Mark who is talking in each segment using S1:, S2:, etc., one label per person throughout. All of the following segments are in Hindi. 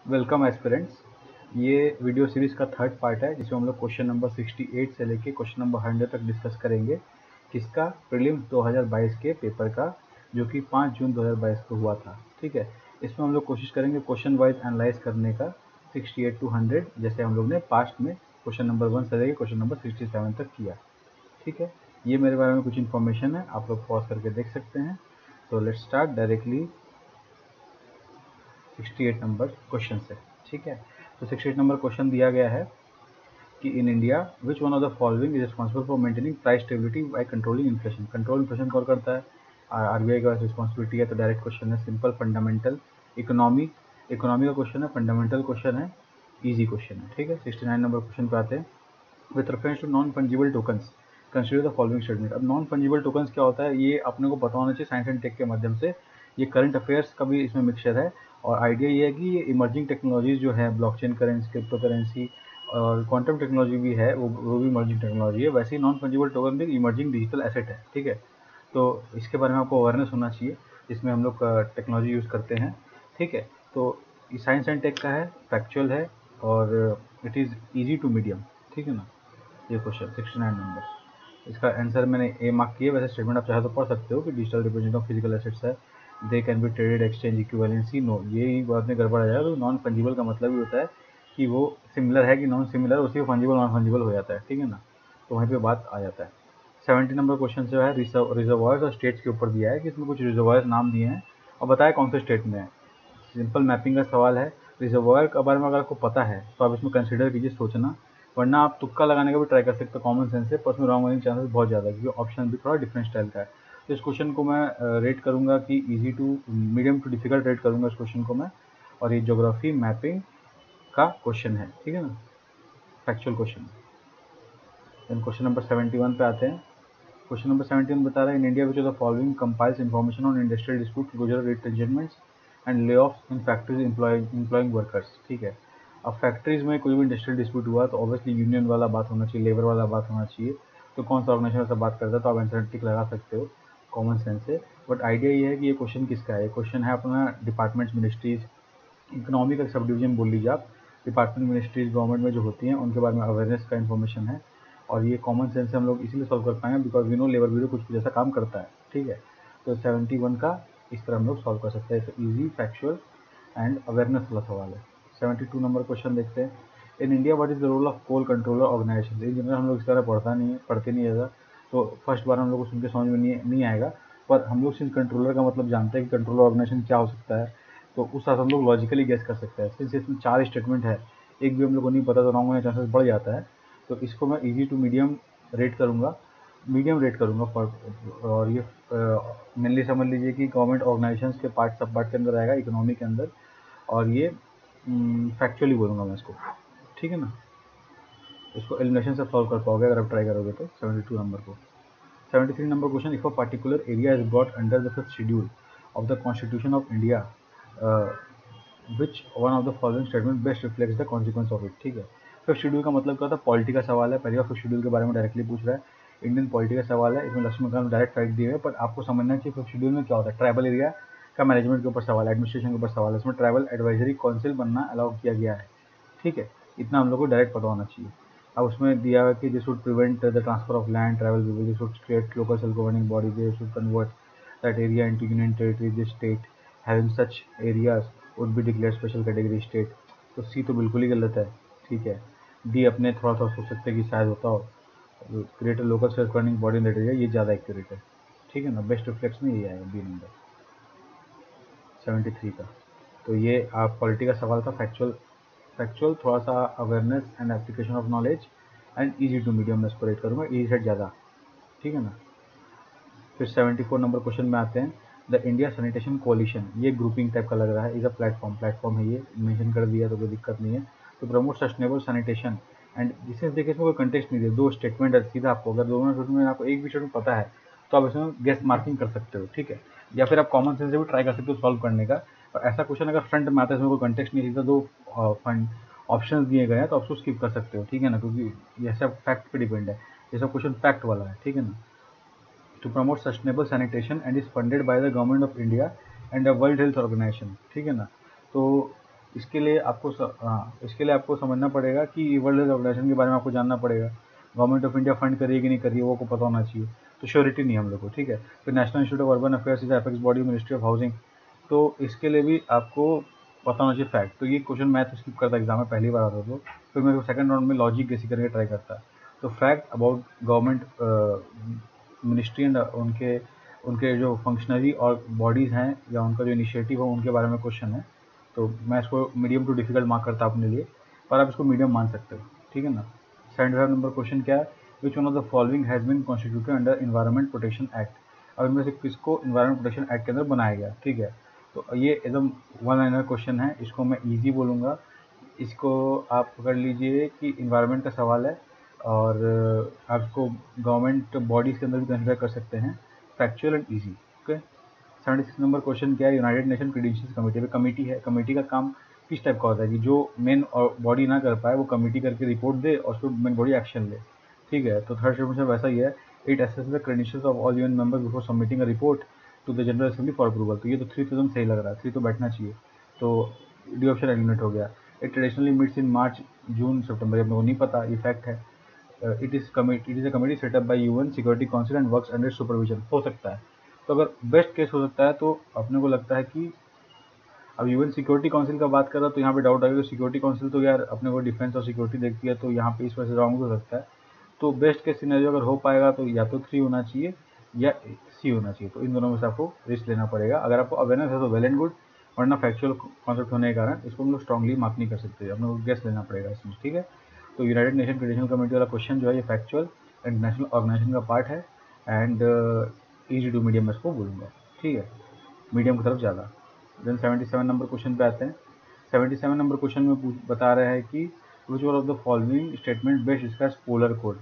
S1: Welcome aspirants. ये वीडियो सीरीज़ का थर्ड पार्ट है जिसमें हम लोग क्वेश्चन नंबर 68 से लेके क्वेश्चन नंबर 100 तक डिस्कस करेंगे। किसका? प्रीलिम्स 2022 के पेपर का, जो कि 5 जून 2022 को हुआ था। ठीक है, इसमें हम लोग कोशिश करेंगे क्वेश्चन वाइज एनालाइज करने का 68 टू 100, जैसे हम लोग ने पास्ट में क्वेश्चन नंबर 1 से लेके क्वेश्चन नंबर 67 तक किया। ठीक है, ये मेरे बारे में कुछ इन्फॉर्मेशन है, आप लोग पॉज करके देख सकते हैं। तो let's start directly 68 number question से। ठीक है, तो 68 नंबर क्वेश्चन दिया गया है कि in India which one of the following is responsible for maintaining price stability by controlling inflation. Control inflation कौन करता है? आरबीआई का रिस्पॉन्सिबिलिटी है। तो डायरेक्ट क्वेश्चन है, सिंपल, फंडामेंटल, इकोनॉमी। इकोनॉमी का क्वेश्चन है, फंडामेंटल क्वेश्चन है, इजी क्वेश्चन है। ठीक है, 69 नंबर क्वेश्चन पे आते हैं। With reference to non fungible tokens consider the following statement. अब नॉन फंजिबल टोकन्स क्या होता है, ये अपने को पता होना चाहिए साइंस एंड टेक के माध्यम से। ये करंट अफेयर्स का भी इसमें मिक्सचर है, और आइडिया ये है कि ये इमर्जिंग टेक्नोलॉजीज जो है, ब्लॉकचेन करेंसी, क्रिप्टो करेंसी और क्वांटम टेक्नोलॉजी भी है, वो भी इमर्जिंग टेक्नोलॉजी है। वैसे ही नॉन फंजिबल टोकन भी इमर्जिंग डिजिटल एसेट है। ठीक है, तो इसके बारे में आपको अवेयरनेस होना चाहिए, जिसमें हम लोग टेक्नोलॉजी यूज़ करते हैं। ठीक है, तो ये साइंस एंड टेक का है, फैक्चुअल है, और it is easy to medium. ठीक है ना, ये क्वेश्चन 69 नंबर, इसका आंसर मैंने ए मार्क किया। वैसे स्टेटमेंट आप चाहे तो पढ़ सकते हो कि digital representation of physical assets है, they can be traded, exchange, equivalency. No, ये ही बात में गड़बड़ आ जाएगा। तो नॉन फंजिबल का मतलब ही होता है कि वो सिमिलर है कि नॉन सिमिलर, उसी को फंजिबल नॉन फंजिबल हो जाता है। ठीक है ना, तो वहीं पे बात आ जाता है। 70 नंबर क्वेश्चन जो है, रिजर्वायर्स और स्टेट्स के ऊपर दिया है कि इसमें कुछ रिजर्वायर्स नाम दिए हैं और बताया कौन से स्टेट में है। सिंपल मैपिंग का सवाल है। रिजर्वायर के बारे में अगर आपको पता है तो आप इसमें कंसिडर कीजिए, सोचना, वरना आप तुक्का लगाने का भी ट्राई कर सकते हो, कॉमन सेंस से, पर उसमें रॉन्ग होने के चांसेस बहुत ज़्यादा है, क्योंकि ऑप्शन भी थोड़ा डिफरेंट स्टाइल का है। तो इस क्वेश्चन को मैं रेट करूँगा कि easy to medium to difficult rate करूँगा इस क्वेश्चन को मैं। और ये ज्योग्राफी मैपिंग का क्वेश्चन है। ठीक है ना, factual question. Then question number 71 पे आते हैं। क्वेश्चन नंबर 71 बता रहा है, in India which of the following compiles information on industrial dispute, closure, retrenchments and lay off in factories employing workers. ठीक है, अब फैक्ट्रीज में कोई भी इंडस्ट्रियल डिस्प्यूट हुआ तो ऑब्वियसली यूनियन वाला बात होना चाहिए, लेबर वाला बात होना चाहिए। तो कौन सा ऑर्गेनाइजेशन से बात करता है, तो आप आंसर टिक लगा सकते हो कॉमन सेंस से। बट आइडिया ये है कि ये क्वेश्चन किसका है। ये क्वेश्चन है अपना डिपार्टमेंट्स, मिनिस्ट्रीज, इकोनॉमी का सब डिवीजन बोल लीजिए आप। डिपार्टमेंट, मिनिस्ट्रीज गवर्नमेंट में जो होती हैं उनके बारे में अवेयरनेस का इन्फॉर्मेशन है। और ये कॉमन सेंस से हम लोग इसीलिए सॉल्व कर पाएंगे because we know labour bureau कुछ कुछ ऐसा काम करता है। ठीक है, तो 71 का इस तरह हम लोग सॉल्व कर सकते हैं। तो ईजी, फैक्चुअल एंड अवेयरनेस वाला सवाल है। 72 नंबर क्वेश्चन देखते हैं। In India what is the role of coal controller organisation. In general हम लोग इस तरह पढ़ते नहीं है ज़्यादा, तो फर्स्ट बार हम लोग को सुन के समझ में नहीं आएगा। पर हम लोग सिंस कंट्रोलर का मतलब जानते हैं कि कंट्रोलर ऑर्गेनाइजेशन क्या हो सकता है, तो उस हिसाब से हम लोग लॉजिकली गेस कर सकते हैं। सिंस इसमें 4 स्टेटमेंट है, एक भी हम लोग को नहीं पता, तो रॉन्ग होने के चांसेस बढ़ जाता है। तो इसको मैं इजी टू मीडियम रेट करूँगा, मीडियम रेट करूँगा फॉर। और ये मेनली समझ लीजिए कि गवर्नमेंट ऑर्गेनाइजेशंस के पार्ट, सब पार्ट के अंदर आएगा, इकोनॉमी के अंदर। और ये फैक्चुअली बोलूँगा मैं इसको। ठीक है ना, इसको एलिमिनेशन से सॉल्व कर पाओगे अगर आप ट्राई करोगे तो। 72 नंबर को। 73 number question, if a particular area is brought under the 5th schedule of the constitution of India, which one of the following statement best reflects the consequence of it. ठीक है, 5th शेड्यूल का मतलब क्या होता है, पॉलिटी का सवाल है। पहली बार 5th शेड्यूल के बारे में डायरेक्टली पूछ रहा है, इंडियन पॉलिटी का सवाल है। इसमें लक्ष्मीकांत डायरेक्ट फैक्ट दिए हुए, पर आपको समझना चाहिए 5th शेड्यूल में क्या होता है। ट्राइबल एरिया का मैनेजमेंट के ऊपर सवाल है, एडमिनिस्ट्रेशन के ऊपर सवाल है, इसमें ट्राइबल एडवाइजरी काउंसिल बनना अलाउ किया गया है। ठीक है, इतना हम लोग को डायरेक्ट पता होना चाहिए। अब उसमें दिया हुआ कि this would prevent the transfer of land, tribal people, this would create local self governing body, they should convert that area into union territory, this state having such areas would be declare special category state. तो सी तो बिल्कुल ही गलत है। ठीक है, डी अपने थोड़ा सा सोच सकते हैं कि शायद होता हो, create local self governing body in that area, ये ज़्यादा एक्यूरेट है। ठीक है ना, बेस्ट रिफ्लेक्स में ये आएगा बी नंबर 73 का। तो ये आप पॉलिटी का सवाल था, फैक्चुअल, थोड़ा सा awareness and application of knowledge and easy to medium में इसको रेट करूँगा, इजी सेट ज़्यादा। ठीक है ना, फिर 74 नंबर क्वेश्चन में आते हैं। द इंडिया सैनिटेशन कोalition, ये ग्रुपिंग टाइप का लग रहा है, इज अ प्लेटफॉर्म है, ये मेंशन कर दिया तो कोई दिक्कत नहीं है। तो प्रमोट सस्टेनेबल सैनिटेशन एंड विशेष देखिए, इसमें कोई कंटेक्स्ट नहीं दिया, दो स्टेटमेंट है सीधा। आपको अगर दोनों स्टेटमेंट में आपको एक भी स्टेटमेंट पता है तो आप इसमें गेस मार्किंग कर सकते हो। ठीक है, या फिर आप कॉमन सेंस से भी ट्राई कर सकते हो सॉल्व करने का। और ऐसा क्वेश्चन अगर फ्रंट में आता है, इसमें कोई कंटेक्स्ट नहीं दिखता, दो फंड ऑप्शन दिए गए हैं, तो आप उसको स्किप कर सकते हो। ठीक है ना, क्योंकि ये सब फैक्ट पे डिपेंड है, ये सब क्वेश्चन फैक्ट वाला है। ठीक है ना, to promote sustainable sanitation and is funded by the government of India and the World Health Organization। ठीक है ना, तो इसके लिए आपको इसके लिए आपको समझना पड़ेगा कि वर्ल्ड हेल्थ ऑर्गेनाइजेशन के बारे में आपको जानना पड़ेगा, गवर्नमेंट ऑफ इंडिया फंड करिए कि नहीं करिए वो को पता होना चाहिए, तो श्योरिटी नहीं हम लोग को, ठीक है। फिर national institute of urban affairs is apex body ministry of housing, तो इसके लिए भी आपको पता होना चाहिए फैक्ट। तो ये क्वेश्चन मैं तो स्किप करता एग्जाम में पहली बार आता तो फिर मैं सेकंड राउंड में लॉजिक कैसी करके ट्राई करता। तो fact about government ministry and उनके उनके जो फंक्शनरी और बॉडीज़ हैं या उनका जो इनिशिएटिव हो उनके बारे में क्वेश्चन है। तो मैं इसको मीडियम टू डिफिकल्ट मार्क करता अपने लिए, पर आप इसको मीडियम मान सकते हो, ठीक है ना। 75 नंबर क्वेश्चन क्या है, which one of the following has been constituted under environment protection act. अब इनमें से किसको इन्वायरमेंट प्रोटेक्शन एक्ट के अंदर बनाया गया, ठीक है। तो ये एकदम वन लाइनर क्वेश्चन है, इसको मैं ईजी बोलूँगा। इसको आप पकड़ लीजिए कि इन्वायरमेंट का सवाल है और आप इसको गवर्नमेंट बॉडीज़ के अंदर भी कंसिडर कर सकते हैं, factual and easy, okay. 76 number question क्या है, यूनाइटेड नेशन क्रेडेंशियल्स कमेटी में कमेटी है, कमेटी का काम किस टाइप का होता है कि जो मेन और बॉडी ना कर पाए वो कमेटी करके रिपोर्ट दे और उस पर मेन बॉडी एक्शन ले, ठीक है। तो थर्ड स्टेटमेंट वैसा ही है, it assess the credentials of all UN members before submitting a report to the general assembly for approval. तो ये तो 3 तो एकदम सही लग रहा है, 3 तो बैठना चाहिए, तो डी ऑप्शन एलिमिनेट हो गया। इट ट्रेडिशनली मीट्स इन मार्च जून सितंबर, अपने को नहीं पता, ये फैक्ट है। It is a committee setup bye UN security council and works under supervision, हो सकता है। तो अगर बेस्ट केस हो सकता है तो अपने को लगता है कि अब यूएन सिक्योरिटी काउंसिल का बात कर रहा तो यहाँ पे डाउट आएगा, सिक्योरिटी काउंसिल तो यार अपने को डिफेंस और सिक्योरिटी देखती है, तो यहाँ पे इस वजह से रॉन्ग हो सकता है। तो बेस्ट केस सिनेरियो अगर हो पाएगा तो या तो 3 होना चाहिए या सी होना चाहिए, तो इन दोनों में से आपको रिस्क लेना पड़ेगा। अगर आपको अवेयरनेस है तो वेल एंड गुड, वरना फैक्चुअल कॉन्सेप्ट होने के कारण इसको हम लोग स्ट्रांगली मार्क नहीं कर सकते, अपने को गेस लेना पड़ेगा इसमें, ठीक है। तो यूनाइटेड नेशन क्रेडेंशियल कमेटी वाला क्वेश्चन जो है ये फैक्चुअल इंटरनेशनल ऑर्गेनाइजेशन का पार्ट है एंड ईजी टू मीडियम में इसको बोलूँगा, ठीक है, मीडियम की तरफ ज़्यादा। देन 77 नंबर क्वेश्चन पे आते हैं। 77 नंबर क्वेश्चन में बता रहा है कि विच one of the following statement best discuss polar code.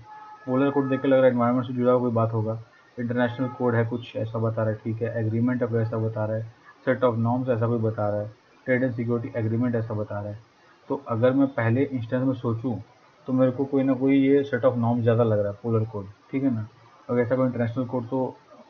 S1: Polar code देख के लग रहा है एनवायरमेंट से जुड़ा हुआ कोई बात होगा। इंटरनेशनल कोड है कुछ ऐसा बता रहा है, ठीक है। एग्रीमेंट ऑफ ऐसा बता रहा है, सेट ऑफ नॉर्म्स ऐसा कोई बता रहा है, ट्रेड एंड सिक्योरिटी एग्रीमेंट ऐसा बता रहा है। तो अगर मैं पहले इंस्टेंस में सोचूं तो मेरे को कोई ना कोई ये सेट ऑफ नॉर्म्स ज़्यादा लग रहा है, पोलर कोड, ठीक है ना। अगर ऐसा कोई इंटरनेशनल कोड तो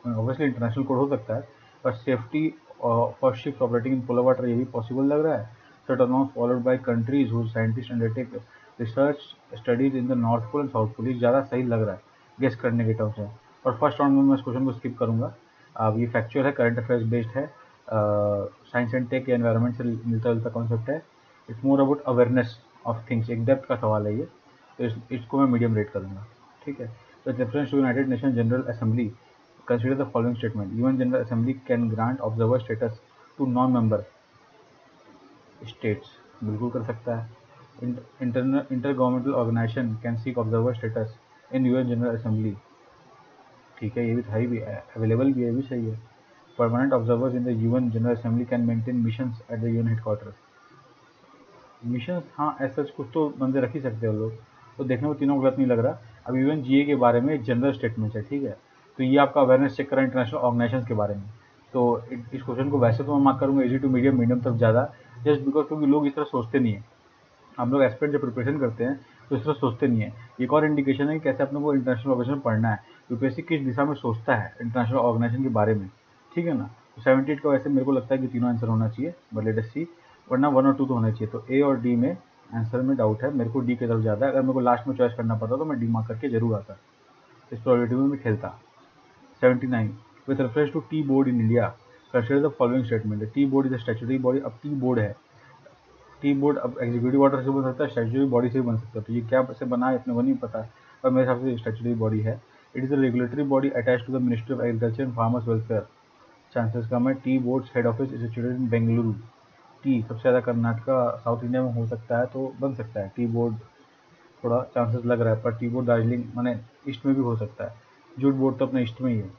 S1: ऑब्वियसली इंटरनेशनल कोड हो सकता है, पर safety for ships operating in polar water ये भी पॉसिबल लग रहा है। Set of norms followed by countries whose scientist undertake research studies in the north pole and south pole, ये ज़्यादा सही लग रहा है गेस करने के टर्म्स में। और फर्स्ट राउंड में मैं इस क्वेश्चन को स्किप करूँगा। अब ये फैक्चुअल है, करंट अफेयर्स बेस्ड है, साइंस एंड टेक या एनवायरमेंट से मिलता जुलता कॉन्सेप्ट है। It's more about awareness of things, एक डेप्थ का सवाल है ये, तो इसको मैं मीडियम रेट करूँगा, ठीक है। तो reference to United Nation general assembly consider the following statement, UN General Assembly can grant observer status to non-member states, बिल्कुल कर सकता है। Intergovernmental organization can seek observer status in UN General Assembly, ठीक है, ये भी सही भी है, अवेलेबल भी है, भी सही है। Permanent observers in the UN General Assembly can maintain missions at the UN headquarters, mission हाँ ऐसा कुछ तो बंदे रख ही सकते हैं लोग, तो देखने में तीनों गलत नहीं लग रहा। अब इवन जीए के बारे में एक जनरल स्टेटमेंट है, ठीक है। तो ये आपका अवेयरनेस चेक करा इंटरनेशनल ऑर्गेनाइजेशन के बारे में। तो इस क्वेश्चन को वैसे तो मैं मार्क करूँगा इजी टू मीडियम, मीडियम तक ज़्यादा, जस्ट बिकॉज क्योंकि लोग इस तरह सोचते नहीं है। हम लोग एस्पिरेंट जब प्रिपरेशन करते हैं तो इस तरह सोचते नहीं है। एक और इंडिकेशन है कि कैसे अपने को इंटरनेशनल ऑर्गेनाइजेशन पढ़ना है, यूपीएससी किस दिशा में सोचता है इंटरनेशनल ऑर्गेनाइजेशन के बारे में, ठीक है ना। तो 78 का वैसे मेरे को लगता है कि तीनों आंसर होना चाहिए, बट लेट अस सी, वरना 1 और 2 तो होना चाहिए। तो ए और डी में आंसर में डाउट है, मेरे को डी की तरफ ज़्यादा है। अगर मेरे को लास्ट में चॉइस करना पड़ता तो मैं डी मार्क करके जरूर आता, इस प्रोबेबिलिटी में मैं खेलता। 79 with reference to tea board in India consider the following statement. Tea board is a statutory body. अब टी बोर्ड है, टी बोर्ड अब एग्जीक्यूटिव ऑर्डर से बन सकता है, स्टैट्यूटरी बॉडी से भी बन सकता है। तो ये क्या से बना है अपने को नहीं पता, पर मेरे हिसाब से स्टैट्यूटरी बॉडी है। It is a regulatory body attach to the ministry of agriculture and farmers welfare. Chances कम है। Tea board's head office is situated in Bengaluru. Tea सबसे ज़्यादा कर्नाटका साउथ इंडिया में हो सकता है, तो बन सकता है टी बोर्ड, थोड़ा चांसेस लग रहा है। पर टी बोर्ड दार्जिलिंग माने ईस्ट में भी हो सकता है, जूट बोर्ड तो अपने ईस्ट में ही है।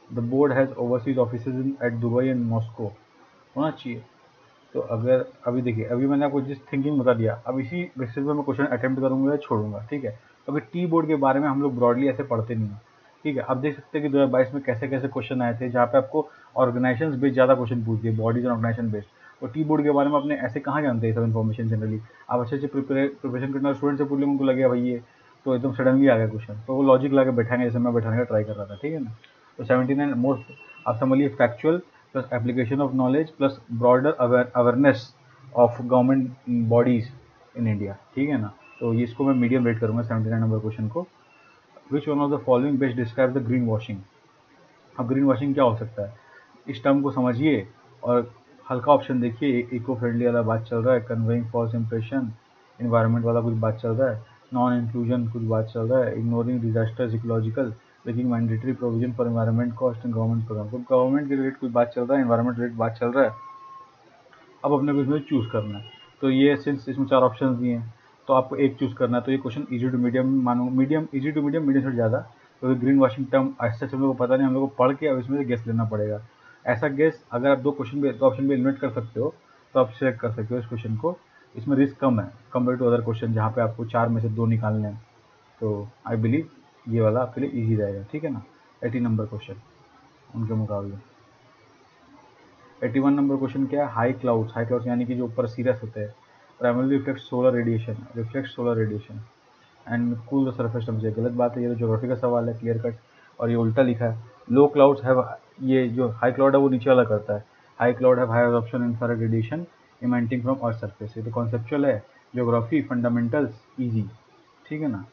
S1: The board has overseas office in at Dubai and Moscow, होना चाहिए। तो अगर अभी देखिए, अभी मैंने आपको जिस थिंकिंग बता दिया, अब इसी बेसिस पे मैं क्वेश्चन अटेम्प्ट करूंगा या छोड़ूंगा, ठीक है। तो अभी टी बोर्ड के बारे में हम लोग ब्रॉडली ऐसे पढ़ते नहीं हैं, ठीक है। अब देख सकते हैं कि 2022 में कैसे कैसे क्वेश्चन आए थे जहाँ पे आपको ऑर्गेनाइजेशन बेस्ड ज़्यादा क्वेश्चन पूछ दिए, बॉडीज और ऑर्गेनाइजेशन बेस्ड। तो टी बोर्ड के बारे में अपने ऐसे कहाँ जानते हैं सब इन्फॉर्मेशन जनरली। आप अच्छे से प्रिपरेशन करना स्टूडेंट से पूछ लेंगे, उनको लगेगा भाई ये तो एकदम सडनली आ गया क्वेश्चन, तो वो लॉजिक ला के बैठाएंगे जैसे मैं बैठाने का ट्राई कर रहा था, ठीक है ना। तो 79 मोस्ट आप समझिए factual plus application of knowledge plus broader awareness of government bodies in India, ठीक है ना। तो ये इसको मैं मीडियम रेट करूँगा 79 नंबर क्वेश्चन को। विच one of the following best describe the green washing. अब ग्रीन वॉशिंग क्या हो सकता है, इस टर्म को समझिए और हल्का ऑप्शन देखिए। इको फ्रेंडली वाला बात चल रहा है, कन्वेइंग फॉल्स इंप्रेशन इन्वायरमेंट वाला कुछ बात चल रहा है, नॉन इंक्लूजन कुछ बात चल रहा है, ignoring disasters ecological, making mandatory provision for environment cost and government programme. तो गवर्नमेंट के रिलेटेड कुछ बात चल रहा है, एनवायरमेंट रिलेटेड बात चल रहा है। अब अपने को इसमें चूज़ करना है। तो ये सिंस इसमें 4 ऑप्शन दिए हैं तो आपको एक चूज़ करना है। तो ये क्वेश्चन इजी टू मीडियम मानो, medium easy to medium, medium से ज़्यादा। तो ग्रीन वॉशिंग टर्म ऐसा हम लोग को पता नहीं, हम लोग को पढ़ के अब इसमें से गेस लेना पड़ेगा। ऐसा गेस अगर आप 2 क्वेश्चन भी 2 ऑप्शन भी एलिमिनेट कर सकते हो तो आप सिलेक्ट कर सकते हो इस क्वेश्चन को। इसमें रिस्क कम है कंपेयर टू अदर क्वेश्चन जहाँ पे आपको 4 में से 2 निकालने हैं। तो आई बिलीव ये वाला आपके लिए ईजी रहेगा, ठीक है ना। 80 नंबर क्वेश्चन उनके मुकाबले। 81 नंबर क्वेश्चन क्या है, हाई क्लाउड्स यानी कि जो ऊपर सीरस होते हैं, primarily reflect solar radiation and cool the surface temperature. गलत बात है, ये तो ज्योग्राफी का सवाल है क्लियर कट, और ये उल्टा लिखा है। लो क्लाउड्स हैव, ये जो हाई क्लाउड है वो नीचे वाला करता है। High cloud have high absorption infrared radiation emitting from earth surface. ये तो कॉन्सेप्चुअल है, ज्योग्राफी फंडामेंटल्स इजी, ठीक है ना।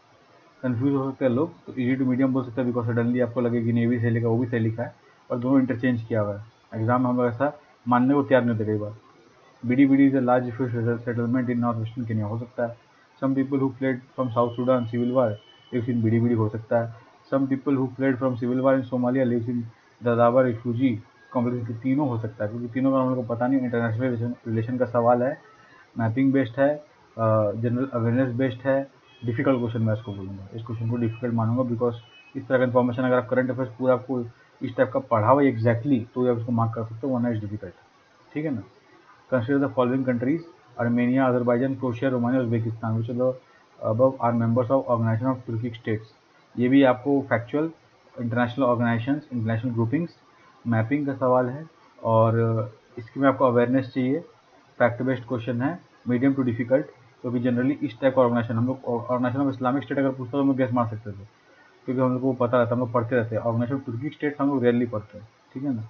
S1: कंफ्यूज हो सकते हैं लोग, तो इजी टू मीडियम बोल सकते हैं बिकॉज सडनली आपको लगे कि ने भी सही लिखा वो भी सही लिखा है, और दोनों इंटरचेंज किया हुआ है। एग्जाम में हम लोग ऐसा मानने को तैयार नहीं होते कई बार। BDBD is a large fish settlement in north western Kenya, हो सकता है। Some people who fled from South Sudan civil war lives in BDBD, हो सकता है। Some people who fled from civil war in Somalia lives in Dadaab refugee complex. तीनों हो सकता है क्योंकि तीनों का हम लोग को पता नहीं। इंटरनेशनल रिलेशन का सवाल है, मैपिंग बेस्ड है, जनरल अवेयरनेस बेस्ड है। डिफिकल्ट क्वेश्चन मैं इसको बोलूँगा, इस क्वेश्चन को डिफिकल्ट मानूंगा बिकॉज इस तरह का इन्फॉर्मेशन अगर आप करंट अफेयर्स पूरा आपको इस टाइप का पढ़ा हुआ एग्जैक्टली तो आप उसको मार्क कर सकते हो, वरना इज डिफिकल्ट, ठीक है ना। Consider the following countries, Armenia, Azerbaijan, Croatia, Romania, Uzbekistan, which the above are members of organisation of Turkic states. ये भी आपको factual, international organisations, international groupings, mapping का सवाल है, और इसके में आपको अवेयरनेस चाहिए। फैक्ट बेस्ड क्वेश्चन है, मीडियम टू डिफिकल्ट, क्योंकि जनरली इस टाइप का ऑर्गेनाइजेशन हम लोग, ऑर्गेनाइजेशन ऑफ इस्लामिक स्टेट अगर पूछता तो हम लोग गेस मार सकते थे क्योंकि हम लोग को पता रहता है, हम लोग पढ़ते रहते हैं। ऑर्गेनाइजेशन ऑफ तुर्किक स्टेट्स हम लोग रेयरली पढ़ते हैं, ठीक है ना।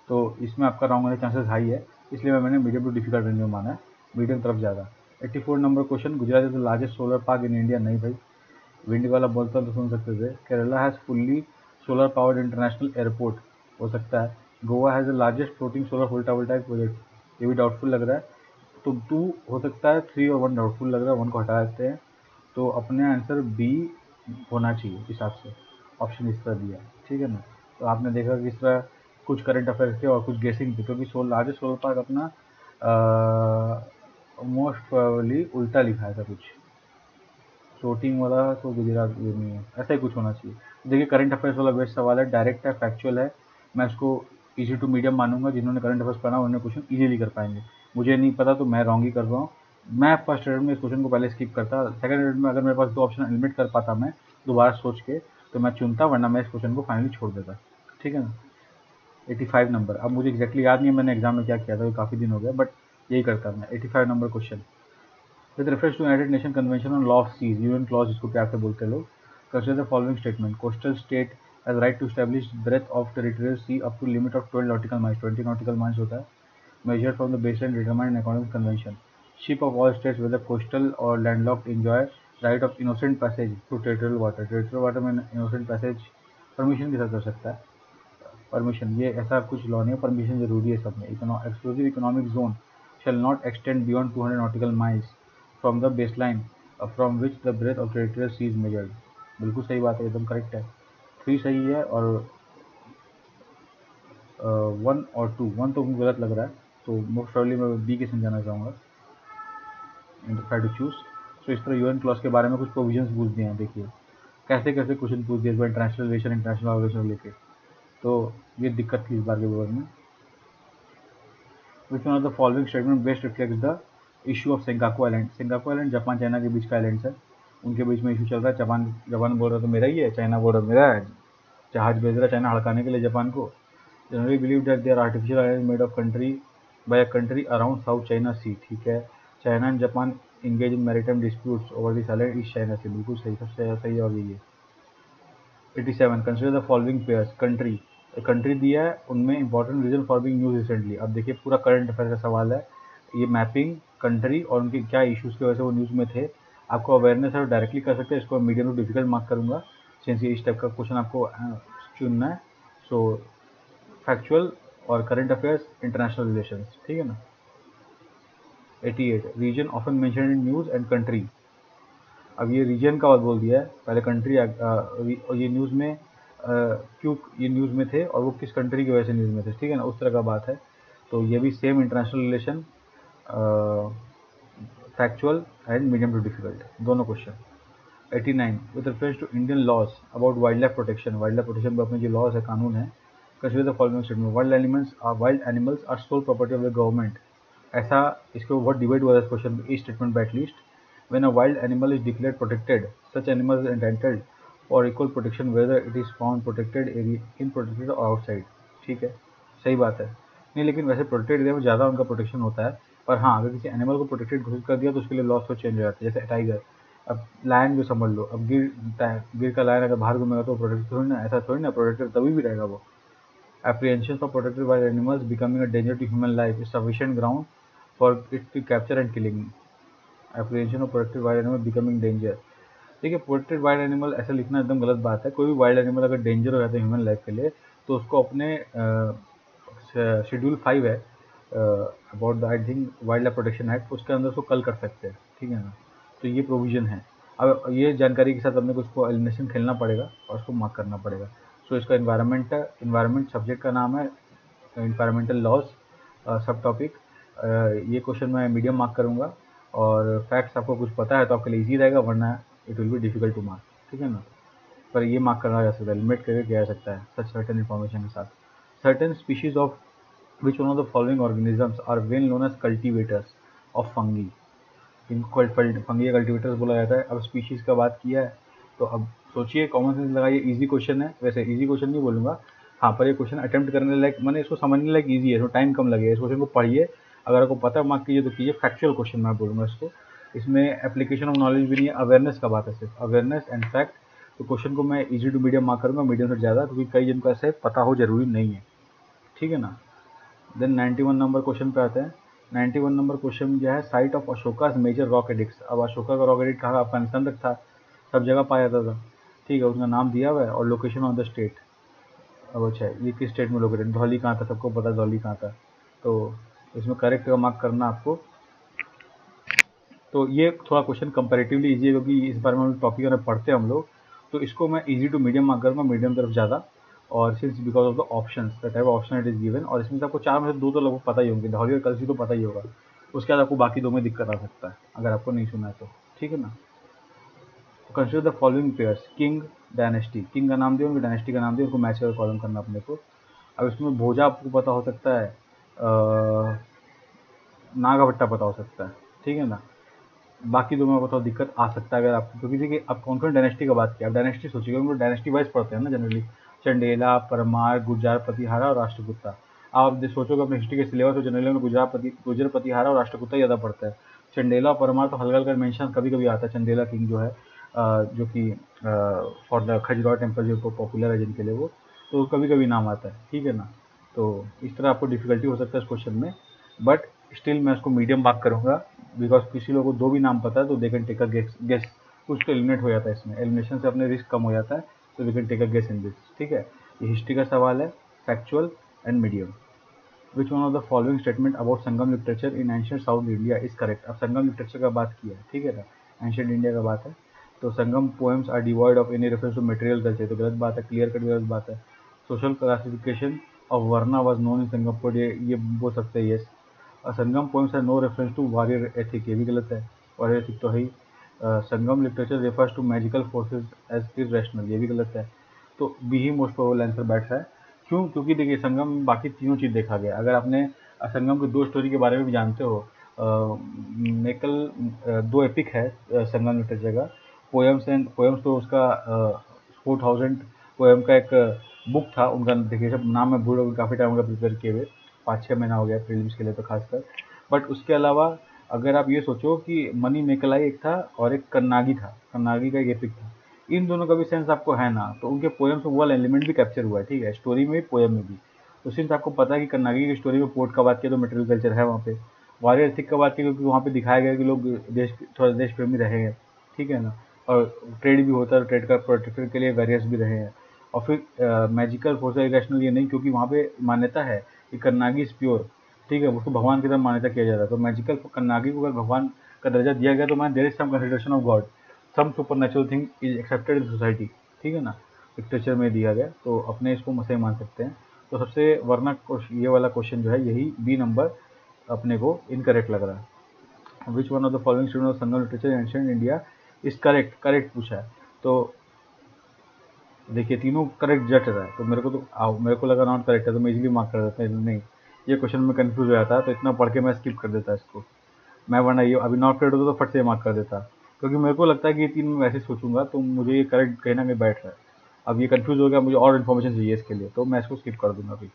S1: तो इसमें आपका रॉन्ग होने के चांसेस हाई है, इसलिए मैंने मीडियम टू डिफिकल्ट रेंज में माना है, मीडियम तरफ ज़्यादा। 84 number question, Gujarat is the largest solar park in India. नहीं भाई, विंड वाला बोलता तो सुन सकते थे। Kerala has fully solar powered international airport, हो सकता है। Goa has the largest floating solar photovoltaic project, ये भी डाउटफुल लग रहा है। तो 2 हो सकता है, 3 और 1 डाउटफुल लग रहा है, 1 को हटा देते हैं। तो अपने आंसर बी होना चाहिए हिसाब से, ऑप्शन इस तरह दिया है, ठीक है ना। तो आपने देखा कि इस तरह कुछ करंट अफेयर्स थे और कुछ गेसिंग थी, क्योंकि लार्जेस्ट सोलर पार्क अपना मोस्ट प्रोबेबली उल्टा लिखा था कुछ, फ्लोटिंग वाला तो गुजरात ये नहीं है, ऐसा ही कुछ होना चाहिए। देखिए करंट अफेयर्स वाला बेस्ट सवाल है, डायरेक्ट है, फैक्चुअल है, मैं इसको इजी टू मीडियम मानूंगा। जिन्होंने करंट अफेयर्स पढ़ा उन्होंने क्वेश्चन इजीली कर पाएंगे, मुझे नहीं पता तो मैं रॉन्ग ही कर रहा हूँ। मैं फर्स्ट रेड में इस क्वेश्चन को पहले स्किप करता, सेकंड रेड में अगर मेरे पास 2 ऑप्शन एलिमिनेट कर पाता मैं दोबारा सोच के तो मैं चुनता, वरना मैं इस क्वेश्चन को फाइनली छोड़ देता, ठीक है ना। 85 नंबर, अब मुझे एक्जैक्टली याद नहीं है मैंने एग्जाम में क्या किया था, काफ़ी दिन हो गया, बट यही करता मैं। 85 number question, with reference to United Nation convention on law of seas, UN clause जिसको प्यार से बोलते हैं लोग, consider the following statement. Coastal state has right to establish breadth of territorial sea up to limit of 12 nautical miles, 20 nautical miles होता है, measured from the baseline determined in accordance with convention. Ship of all states, whether coastal or landlocked, enjoy right of innocent passage through territorial water. Territorial water में innocent passage परमिशन के साथ कर सकता है। परमिशन ये ऐसा कुछ लॉ नहीं है, परमिशन जरूरी है सब में। Exclusive economic zone shall not extend beyond 200 nautical miles from the baseline from which the breadth of territorial sea is measured. बिल्कुल सही बात है, एकदम करेक्ट है। 3 सही है और 1 और 2, 1 तो मुझे गलत लग रहा है, तो मोस्ट प्रॉब्ली मैं बी के समझाना चाहूँगा, ट्राई टू चूज। तो इस तरह यूएन क्लॉज के बारे में कुछ प्रोविजंस पूछ दिए हैं, देखिए कैसे कैसे क्वेश्चन पूछ दिए इस बार इंटरनेशनल रिलेशन, इंटरनेशनल ऑर्गेनाइजेशन लेके, तो ये दिक्कत थी इस बार के पेपर में। विच one of the following statement best reflects the issue of Senkaku island. Senkaku island Japan China के बीच का आइलैंड है, उनके बीच में इशू चल रहा है। जापान बोल रहा तो मेरा ही है, चाइना बोल रहा मेरा है, जहाज भेज रहा है चाइना हड़काने के लिए जापान को। Generally believe that there artificial island made of country by a country around South China Sea, ठीक है। China and Japan engage in maritime disputes over this island East China Sea, बिल्कुल सही, सबसे सही और यही है। 87 consider the following pairs country दिया है, उनमें important reason for being news recently. अब देखिए पूरा करंट अफेयर का सवाल है, ये मैपिंग कंट्री और उनके क्या इश्यूज़ की वजह से वो न्यूज़ में थे, आपको अवेयरनेस है डायरेक्टली कर सकते हैं। इसको मीडियम टू डिफिकल्ट मार्क करूँगा, सिंस ये इस टाइप का क्वेश्चन आपको चुनना है। सो फैक्चुअल और करंट अफेयर्स, इंटरनेशनल रिलेशंस, ठीक है ना। 88 region often mentioned in news and country. अब ये रीजन का बात बोल दिया है, पहले कंट्री और ये न्यूज़ में क्यों ये न्यूज़ में थे और वो किस कंट्री की वजह से न्यूज़ में थे, ठीक है ना, उस तरह का बात है। तो ये भी same international relation, factual and medium to difficult दोनों question. 89 with reference to Indian laws about wild life protection. Wild life protection पर अपने जो लॉज है, कानून है, consider the following statement. Wild animals are sole property of the government. ऐसा इसको बहुत डिबेट हुआ था क्वेश्चन में, इस स्टेटमेंट पर at least. When a wild animal is declared protected, such animal is entitled for equal protection whether it is found protected area in protected or outside। ठीक है, सही बात है। नहीं, लेकिन वैसे प्रोटेक्टेड एरिया में ज़्यादा उनका प्रोटेक्शन होता है, पर हाँ अगर किसी एनिमल को प्रोटेक्टेड घोषित कर दिया तो उसके लिए लॉस तो चेंज हो जाता है। जैसे टाइगर, अब लायन भी समझ लो, अब गिर का लायन अगर बाहर घूमेगा तो प्रोटेक्टेड थोड़ी ना, ऐसा थोड़ी ना, प्रोटेक्टेड तभी भी रहेगा वो। Apprehension for protected wild animals becoming a danger to human life is sufficient ground for it to capture and killing। Apprehension of protected wild animal becoming danger. देखिए, प्रोटेक्टेड वाइल्ड एनिमल ऐसा लिखना एकदम गलत बात है। कोई भी वाइल्ड एनिमल अगर डेंजर हो जाता है ह्यूमन लाइफ के लिए तो उसको अपने शेड्यूल 5 है about the I think wild life protection act, उसके अंदर उसको कल कर सकते हैं, ठीक है ना। तो ये प्रोविजन है। अब ये जानकारी के साथ अपने को उसको एलिमिनेशन खेलना पड़ेगा और उसको मार्क करना पड़ेगा। सो इसका इन्वायरमेंट सब्जेक्ट का नाम है, इन्वायरमेंटल लॉज सब टॉपिक। ये क्वेश्चन मैं मीडियम मार्क करूँगा और फैक्ट्स आपको कुछ पता है तो आपके लिए इजी रहेगा, वरना it will be difficult to mark, ठीक है ना। पर ये मार्क करना जा सकता है, लिमिट करके किया जा सकता है सच सर्टेन इन्फॉर्मेशन के साथ। Certain species of which one of the following organisms are well known as cultivators of fungi. इनको फंगी कल्टिवेटर्स बोला जाता है। अब स्पीशीज का बात किया है तो अब सोचिए, कॉमन सेंस लगाइए, इजी क्वेश्चन है। वैसे इजी क्वेश्चन नहीं बोलूँगा, हाँ, पर ये क्वेश्चन अटेम्प्ट करने लायक, मैंने इसको समझने लायक इजी है, तो टाइम कम लगेगा। इस क्वेश्चन को पढ़िए, अगर आपको पता है मार्क कीजिए तो कीजिए। फैक्चुअल क्वेश्चन मैं बोलूँगा इसको, इसमें एप्लीकेशन ऑफ नॉलेज भी नहीं है, अवेयरनेस का बात है, सिर्फ अवेयरनेस एंड फैक्ट। तो क्वेश्चन को मैं इजी टू मीडियम मार्क करूँगा, मीडियम से ज़्यादा, क्योंकि कई जन को ऐसे पता हो जरूरी नहीं है, ठीक है ना। देन 91 नंबर क्वेश्चन पे आते हैं। 91 नंबर क्वेश्चन जो है, site of Ashoka's major rock edicts. अब अशोका का रॉक एडिक्ट कहाँ, अफगानिस्तान तक था, सब जगह पाया जाता था, ठीक है, उसका नाम दिया हुआ है और लोकेशन ऑन द स्टेट। अब अच्छा, ये किस स्टेट में लोकेटेड, धौली कहाँ था, सबको पता धौली कहाँ था, तो इसमें करेक्ट का मार्क करना आपको। तो ये थोड़ा क्वेश्चन कंपैरेटिवली इजी है, क्योंकि इस बारे में टॉपिक अगर पढ़ते हैं हम लोग, तो इसको मैं इजी टू मीडियम मार्क करूँगा, मीडियम तरफ ज़्यादा। और since because of the option, the type of option it is given, और इसमें से आपको 4 में से 2 तो लगभग पता ही होंगे, धौली और कलसी तो पता ही होगा, उसके बाद आपको बाकी 2 में दिक्कत आ सकता है अगर आपको नहीं सुना है तो, ठीक है ना। Consider the following pairs, king dynasty, king का नाम दिया, उनकी डायनेस्टी का नाम दिया, उनको मैच करके कॉलम करना अपने को। अब इसमें भोजा आपको पता हो सकता है, नागाभट्टा पता हो सकता है, ठीक है ना। बाकी 2 में बताओ दिक्कत आ सकता है अगर आपको, क्योंकि देखिए अब कौन कौन डायनेस्टी का बात किया, अब डायनेस्टी सोचिएगा, हम लोग डायनेस्टी वाइज पढ़ते हैं ना जनरली, चंडेला, परमार, गुर्जर प्रतिहारा और राष्ट्रकूटा। आप सोचोगे अपने हिस्ट्री के सिलेबस में जनरली में गुर्जर प्रतिहारा और राष्ट्रकूटा ज़्यादा पढ़ता है। चंडेला और परमार तो हल्का हल्का मेंशन कभी कभी आता है। चंडेला किंग जो है, जो कि फॉर द खजुराहो टेम्पल जो पॉपुलर है जिनके लिए, वो तो कभी कभी नाम आता है, ठीक है ना। तो इस तरह आपको डिफिकल्टी हो सकता है इस क्वेश्चन में, बट स्टिल मैं उसको मीडियम मार्क करूँगा, बिकॉज किसी लोगों को 2 भी नाम पता है तो they can take a guess, कुछ तो एलिमिनेट हो जाता है इसमें, एलिमिनेशन से अपने रिस्क कम हो जाता है, तो they can take a guess in this, ठीक है। ये हिस्ट्री का सवाल है, factual and medium. Which one of the following statement about Sangam literature in ancient South India is correct. अब संगम लिटरेचर का बात किया है, ठीक है ना, एंशिएंट इंडिया का बात है, तो Sangam poems are devoid of any reference to material culture, तो गलत बात है, क्लियर कट गलत बात है। Social classification of varna was known in Singapore, ये बोल सकते हैं yes. Sangam poems are no reference to warrior ethic, ये भी गलत है, वॉरियर एथिक तो है ही। Sangam literature refers to magical forces as irrational, ये भी गलत है। तो बी ही मोस्ट प्रोबेबल आंसर बैठता है। क्यों? क्योंकि देखिए संगम में बाकी तीनों चीज़ देखा गया। अगर आपने संगम की 2 स्टोरी के बारे में भी जानते हो, मेकल 2 एपिक है संगम लिटरेचर का, पोएम्स तो उसका 4000 पोएम का एक बुक था उनका, देखिए सब नाम मैं भूल, काफ़ी टाइम हो गया प्रिपेयर किए हुए, 5-6 महीना हो गया प्रीलिम्स के लिए तो खासकर। बट उसके अलावा अगर आप ये सोचो कि मनी मेकलाई एक था और एक कन्नागी था, कन्नागी का एक एपिक था, इन दोनों का भी सेंस आपको है ना, तो उनके पोएम्स में वो वाला एलिमेंट भी कैप्चर हुआ है, ठीक है, स्टोरी में भी पोएम में भी। तो सिंस आपको पता है कि कन्नागी की स्टोरी में पोर्ट का बात किया तो मटेरियल कल्चर है वहाँ पे, वॉरियर एथिक का बात की क्योंकि वहाँ पे दिखाया गया कि लोग थोड़ा देश प्रेमी रहे हैं, ठीक है ना, और ट्रेड भी होता है, ट्रेड का प्रोटेक्शन के लिए वॉरियर्स भी रहे हैं। और फिर मैजिकल फोर्स इरेशनल ये नहीं, क्योंकि वहाँ पे मान्यता है कि कर्नागी इज प्योर, ठीक है, उसको भगवान की तरह मान्यता किया जाता है। तो मैजिकल कर्नागी को अगर भगवान का दर्जा दिया गया तो मैं there is some consideration of god, some supernatural thing is accepted in society, ठीक है ना, लिटरेचर में दिया गया, तो अपने इसको सही मान सकते हैं। तो सबसे वरना ये वाला क्वेश्चन जो है यही बी नंबर अपने को इनकरेक्ट लग रहा है। Which one of the following student of Sangam literature ancient India is correct, correct पूछा है। तो देखिए तीनों करेक्ट जट रहा है, तो मेरे को लगा नॉट करेक्ट है, तो मैं इजीली मार्क कर देता नहीं, ये क्वेश्चन में कंफ्यूज हो जाता है, तो इतना पढ़ के मैं स्किप कर देता इसको। मैं वरना ये अभी नॉट करेक्ट होता तो फट से मार्क कर देता, क्योंकि मेरे को लगता है कि ये तीन मैं वैसे सोचूंगा तो मुझे ये करेक्ट कहीं ना कहीं बैठ रहा है। अब ये कंफ्यूज हो गया, मुझे और इन्फॉर्मेशन चाहिए इसके लिए, तो मैं इसको स्किप कर दूंगा अभी,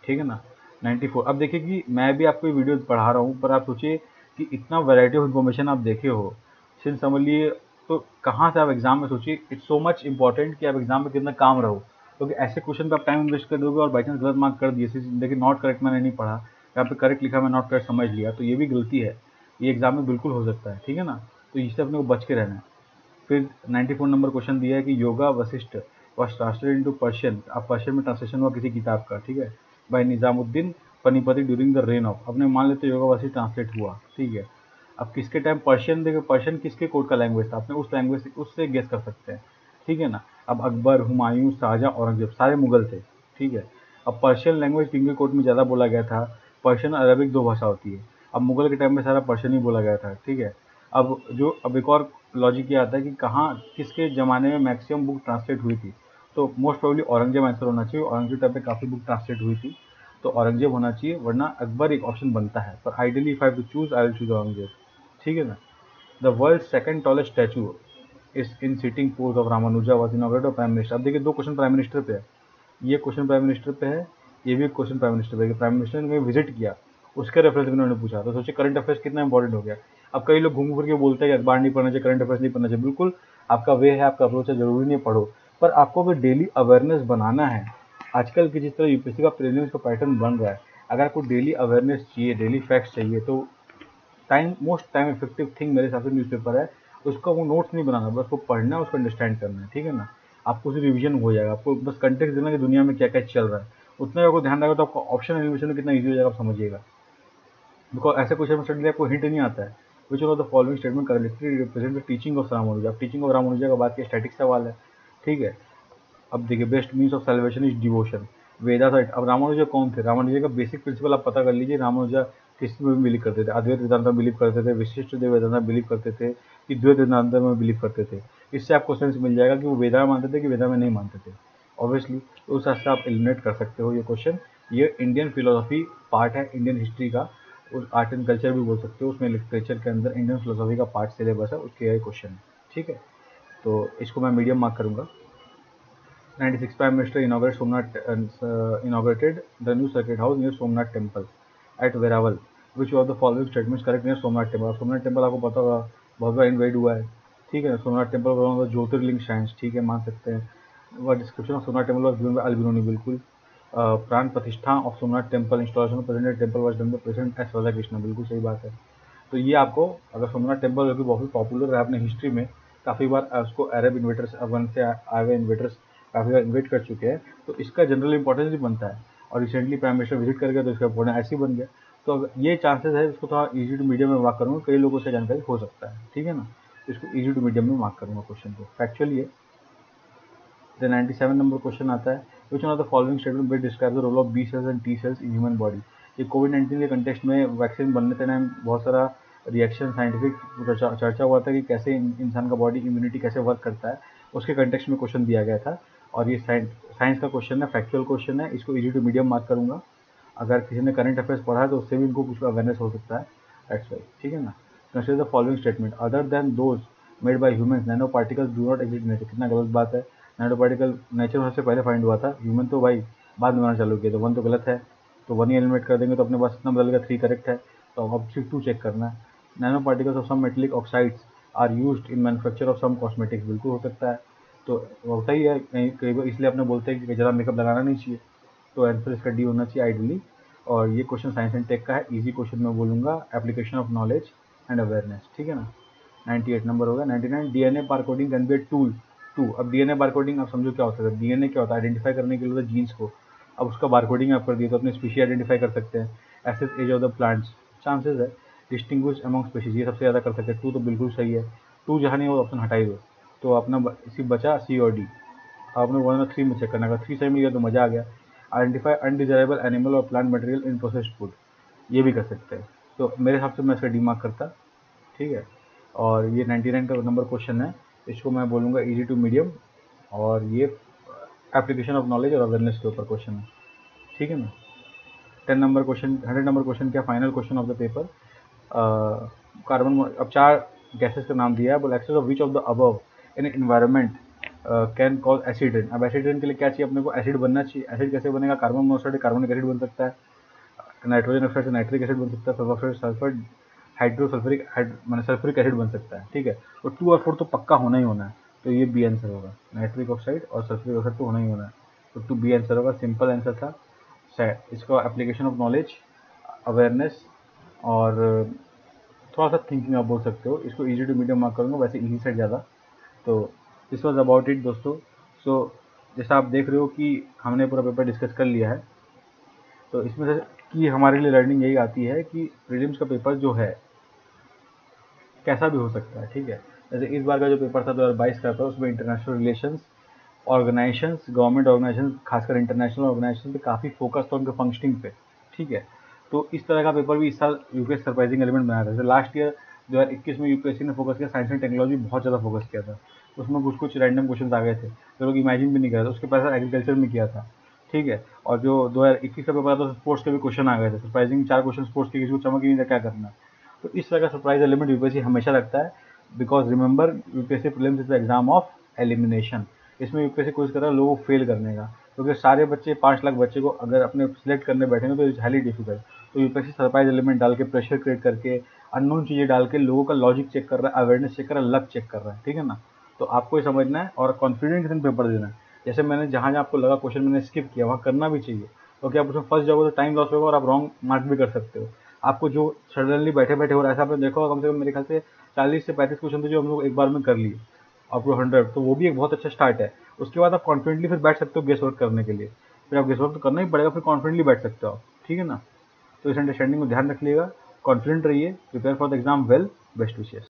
S1: ठीक है ना। 94। अब देखिए कि मैं भी आपको वीडियो पढ़ा रहा हूँ, पर आप सोचिए कि इतना वैरायटी ऑफ इन्फॉर्मेशन आप देखे हो, सिंस समझ लिए, तो कहाँ से आप एग्जाम में सोचिए, इट्स सो मच इंपॉर्टेंट कि आप एग्जाम में कितना काम रहो, क्योंकि ऐसे क्वेश्चन पे आप टाइम इन्वेस्ट कर दोगे और बाई चांस गलत मार्क कर दिए, देखिए नॉट करेक्ट मैंने नहीं पढ़ा, यहाँ पे करेक्ट लिखा, मैं नॉट करेक्ट समझ लिया, तो ये भी गलती है, ये एग्जाम में बिल्कुल हो सकता है, ठीक है ना, तो इससे अपने को बच के रहना है। फिर 94 नंबर क्वेश्चन दिया है कि Yoga Vashishtha was translated into Persian, अब पर्शियन में ट्रांसलेशन हुआ किसी किताब का, ठीक है, by Nizamuddin Panipati during the reign of, अपने मान लेते योगा वशिष्ठ ट्रांसलेट हुआ, ठीक है। अब किसके टाइम पर्शियन, देखिए पर्शियन किसके कोर्ट का लैंग्वेज था, अपने उस लैंग्वेज उससे गेस कर सकते हैं, ठीक है ना। अब अकबर, हुमायूं, शाहजहां, औरंगजेब सारे मुगल थे, ठीक है। अब पर्शियन लैंग्वेज किंग कोर्ट में ज़्यादा बोला गया था, पर्शियन अरबिक दो भाषा होती है, अब मुगल के टाइम में सारा पर्शियन ही बोला गया था, ठीक है। अब एक और लॉजिक ये आता है कि कहाँ किसके ज़माने में मैक्सिमम बुक ट्रांसलेट हुई थी, तो मोस्ट प्रोबेबली औरंगजेब आंसर होना चाहिए, औरंगजेब टाइम पे काफ़ी बुक ट्रांसलेट हुई थी, तो औरंगजेब होना चाहिए, वरना अकबर एक ऑप्शन बनता है, पर ideally if I have to choose I will choose Aurangzeb, ठीक है ना। The world second tallest statue is in sitting pose of Ramanuja was inaugurated of prime minister. अब देखिए दो क्वेश्चन प्राइम मिनिस्टर पे है, ये क्वेश्चन प्राइम मिनिस्टर पे है, ये भी क्वेश्चन प्राइम मिनिस्टर पे है, प्राइम मिनिस्टर ने विजिट किया उसके रेफरेंस में उन्होंने पूछा, तो सोचिए करंट अफेयर्स कितना इंपॉर्टेंट हो गया। अब कई लोग घूम फिर के बोलते हैं कि अखबार नहीं पढ़ना चाहिए, करंट अफेयर्स नहीं पढ़ना चाहिए, बिल्कुल आपका वे है, आपका अप्रोच है, जरूरी नहीं पढ़ो, पर आपको अगर डेली अवेयरनेस बनाना है, आजकल की जिस तरह यूपीएससी का प्रीलिम्स का पैटर्न बन रहा है, अगर आपको डेली अवेयरनेस चाहिए, डेली फैक्ट्स चाहिए, तो मोस्ट टाइम इफेक्टिव थिंग मेरे हिसाब से न्यूज़पेपर है। उसका वो नोट्स नहीं बनाना, बस वो पढ़ना है, उसको अंडरस्टैंड करना है, ठीक है ना। आपको उसी रिवीजन हो जाएगा, आपको बस कंटेक्ट देना कि दुनिया में क्या क्या चल रहा है, उतना आपको ध्यान रहेगा तो आपको ऑप्शन एलिमिनेशन में कितना ईजी हो जाएगा आप समझिएगा। बिकॉज ऐसे क्वेश्चन में स्टडी आपको हिंट नहीं आता है, विच of the following statement correctly represent the teaching of Ramanuja. अब टीचिंग ऑफ रामानुजा का बात किया, स्टैटिक सवाल है, ठीक है। अब देखिए best means of celebration is devotion, Veda side. अब रामानुजा कौन थे, रामानुजा का बेसिक प्रिंसिपल आप पता कर लीजिए, रामानुजा किस में बिलीव करते थे, अद्वैत वेदांत में बिलीव करते थे, विशिष्ट देव वेदांत में बिलीव करते थे, कि द्वैत वेदांत में बिलीव करते थे। इससे आपको सेंस मिल जाएगा कि वो वेदा में मानते थे कि वेदा में नहीं मानते थे, ऑब्वियसली, तो उस हिसाब से आप एलिमिनेट कर सकते हो ये क्वेश्चन। ये इंडियन फिलोसफी पार्ट है, इंडियन हिस्ट्री का, उस आर्ट एंड कल्चर भी बोल सकते हो, उसमें लिटरेचर के अंदर इंडियन फिलोसफी का पार्ट सिलेबस है, उसके ये क्वेश्चन है, ठीक है। तो इसको मैं मीडियम मार्क करूँगा। 96 Prime Minister inaugurated the new circuit house near Somnath Temple at Veraval. Which of the following statements correct near Somnath Temple? Somnath temple आपको पता होगा बहुत बार इन्वाइट हुआ है, ठीक है। Somnath temple one of the jyotirlinga shrines, ठीक है, मान सकते हैं। वह description of Somnath temple was given by Albinoni, बिल्कुल। Pran Pratishtha of Somnath temple, installation of present temple was done by president S Radhakrishna, बिल्कुल सही बात है। तो ये आपको, अगर सोमनाथ टेम्पल जो कि बहुत पॉपुलर है अपने हिस्ट्री में, काफ़ी बार उसको अरब इन्वेटर्स, अफगान से आए हुए इन्वेटर्स काफ़ी बार इन्वेट कर चुके हैं, तो इसका जनरल इंपॉर्टेंस भी बनता है, और रिसेंटली प्राइम मिनिस्टर विजिट कर गया तो इसका इंपॉर्टेंस ऐसे ही बन गया। तो ये चांसेस है, इसको थोड़ा ईजी टू मीडियम में मार्क करूँगा, कई लोगों से जानकारी हो सकता है, ठीक है ना, तो इसको ईजी टू मीडियम में मार्क करूँगा क्वेश्चन को, फैक्चुअली है। द 97 नंबर क्वेश्चन आता है, which one of the following statement best describe the role of B cells and T cells in human body. ये कोविड-19 के कंटेक्स्ट में वैक्सीन बनने के टाइम बहुत सारा रिएक्शन, साइंटिफिक चर्चा हुआ था कि कैसे इंसान का बॉडी इम्यूनिटी कैसे वर्क करता है, उसके कंटेक्स्ट में क्वेश्चन दिया गया था, और ये साइंस का क्वेश्चन है, फैक्चुअल क्वेश्चन है, इसको ईजी टू मीडियम मार्क करूँगा। अगर किसी ने करंट अफेयर्स पढ़ा है तो उससे भी इनको कुछ अवेयरनेस हो सकता है, दैट्स वाई, ठीक है ना। Consider the following statement, other than those made by humans nano particles do not exist in nature. कितना गलत बात है, नैनो पार्टिकल नेचर में सबसे पहले फाइंड हुआ था, ह्यूमन तो भाई बाद में बनाना चालू किया, तो वन तो गलत है, तो वन ही एलिमिनेट कर देंगे, तो अपने पास इतना बदल गया, 3 करेक्ट है, तो अब सिर्फ 2 चेक करना है। Nano particles of some metallic oxides are used in manufacture of some cosmetics, बिल्कुल हो सकता है, तो होता ही है कई कई बार, इसलिए अपने बोलते हैं कि ज़रा मेकअप लगाना नहीं चाहिए, तो आंसर इसका डी होना चाहिए आइडियली। और ये क्वेश्चन साइंस एंड टेक का है, इजी क्वेश्चन मैं बोलूँगा, application of knowledge and awareness, ठीक है ना। 98 नंबर होगा। 99 DNA barcoding can be a tool to. अब डीएनए बारकोडिंग आप समझो क्या होता है। डीएनए क्या होता है, आइडेंटिफाई करने के लिए होता है जीन्स को, अब उसका बारकोडिंग आप कर दिए तो अपने स्पीशी आइडेंटिफाई कर सकते हैं। Assess age of the plants, chances है। डिस्टिंग्विश अमंग स्पीशीज, ये सबसे ज़्यादा कर सकते हैं। टू तो बिल्कुल सही है, टू जहाँ नहीं वो ऑप्शन हटाई दो, तो अपना इसी बचा सी और डी। आपने 1 और 3 में चेक करना, अगर 3 सही मिल गया तो मज़ा आ गया। आइडेंटिफाई अनडिजायरेबल एनिमल और plant material in processed food, ये भी कर सकते हैं। तो मेरे हिसाब से मैं इसका डी मार्क करता, ठीक है। और ये 99 का नंबर क्वेश्चन है, इसको मैं बोलूँगा इजी टू मीडियम, और ये एप्लीकेशन ऑफ नॉलेज और अवेयरनेस के ऊपर क्वेश्चन है, ठीक है ना। 10 नंबर क्वेश्चन, 100 नंबर क्वेश्चन क्या, final question of the paper. Carbon, अब 4 गैसेस का नाम दिया है, बोला excess of which of the above in environment can cause acid rain. अब एसिड रेन के लिए क्या चाहिए अपने को, एसिड बनना चाहिए। एसिड कैसे बनेगा, कार्बन मोनोऑक्साइड कार्बोनिक एसिड बन सकता है, नाइट्रोजन ऑक्साइड से नाइट्रिक एसिड बन सकता है, सल्फर ऑक्साइड सल्फर हाइड्रोसल्फरिक मैंने सल्फ्यूरिक एसिड बन सकता है, ठीक है। तो 2 और 4 तो पक्का होना ही होना है, तो ये बी आंसर होगा। नाइट्रिक ऑक्साइड और सल्फ्यूरिक ऑक्साइड तो होना ही होना है, तो 2 बी आंसर होगा। सिंपल आंसर था। इसका एप्लीकेशन ऑफ नॉलेज, अवेयरनेस और थोड़ा सा थिंकिंग आप बोल सकते हो। इसको इजी टू मीडियम मार्क करूँगा, वैसे इजी सेट ज़्यादा। तो दिस वॉज अबाउट इट दोस्तों। सो जैसा आप देख रहे हो कि हमने पूरा पेपर डिस्कस कर लिया है, तो इसमें से कि हमारे लिए लर्निंग यही आती है कि प्रीलिम्स का पेपर जो है कैसा भी हो सकता है, ठीक है। जैसे इस बार का जो पेपर था 2022 का पेपर, उसमें international relations, organisations, government organisation, खासकर इंटरनेशनल ऑर्गेनाइजेशन पे काफ़ी फोकस था, उनके फंक्शनिंग पे, ठीक है। तो इस तरह का पेपर भी इस साल यूपीएससी सरप्राइजिंग एलिमेंट बनाया था। जैसे लास्ट ईयर 2021 में यूपीएससी ने फोकस किया, साइंस एंड टेक्नोलॉजी बहुत ज़्यादा फोकस किया था, उसमें कुछ कुछ रैंडम क्वेश्चन आ गए थे जो लोग इमेजिन भी नहीं कर रहे थे। उसके पैसा एग्रीकल्चर में किया था, ठीक है। और जो 2021 का पेपर था तो स्पोर्ट्स के भी क्वेश्चन आ गए थे, सरप्राइजिंग 4 क्वेश्चन स्पोर्ट्स के, किसी को चमक ही नहीं था क्या करना। तो इस तरह का सरप्राइज एलिमेंट यूपीएससी हमेशा रखता है, because remember UPSC prelims is the exam of elimination. इसमें यूपीएससी कोशिश कर रहा है लोगों को फेल करने का, क्योंकि सारे बच्चे 5 लाख बच्चे को अगर अपने सिलेक्ट करने बैठेंगे तो इट्स हाईली डिफिकल्ट। तो यूपीएससी सरप्राइज एलिमेंट डाल के, प्रेशर क्रिएट करके, अननोन चीज़ें डाल के लोगों का लॉजिक चेक कर रहा है, अवेयरनेस चेक कर रहा है, लक चेक कर रहा है, ठीक है ना। तो आपको ये समझना है और कॉन्फिडेंट के दिन पेपर देना है। जैसे मैंने जहाँ जहाँ आपको लगा क्वेश्चन मैंने स्किप किया, वहाँ करना भी चाहिए, क्योंकि आप उसमें फंस जाओगे तो टाइम लॉस होगा और आप रॉन्ग मार्क भी कर सकते हो। आपको जो सडनली बैठे बैठे हो रहा है, ऐसा आपने देखा होगा, कम से कम मेरे ख्याल से 40 से 35 क्वेश्चन थे जो हम लोग एक बार में कर लिए, आपको 100, तो वो भी एक बहुत अच्छा स्टार्ट है। उसके बाद आप कॉन्फिडेंटली फिर बैठ सकते हो गेस वर्क करने के लिए, फिर आप गेस वर्क तो करना ही पड़ेगा, फिर कॉन्फिडेंटली बैठ सकते हो आप, ठीक है ना। तो इस अंडरस्टैंडिंग को ध्यान रखिएगा, कॉन्फिडेंट रहिए, prepare for the exam well, best wishes.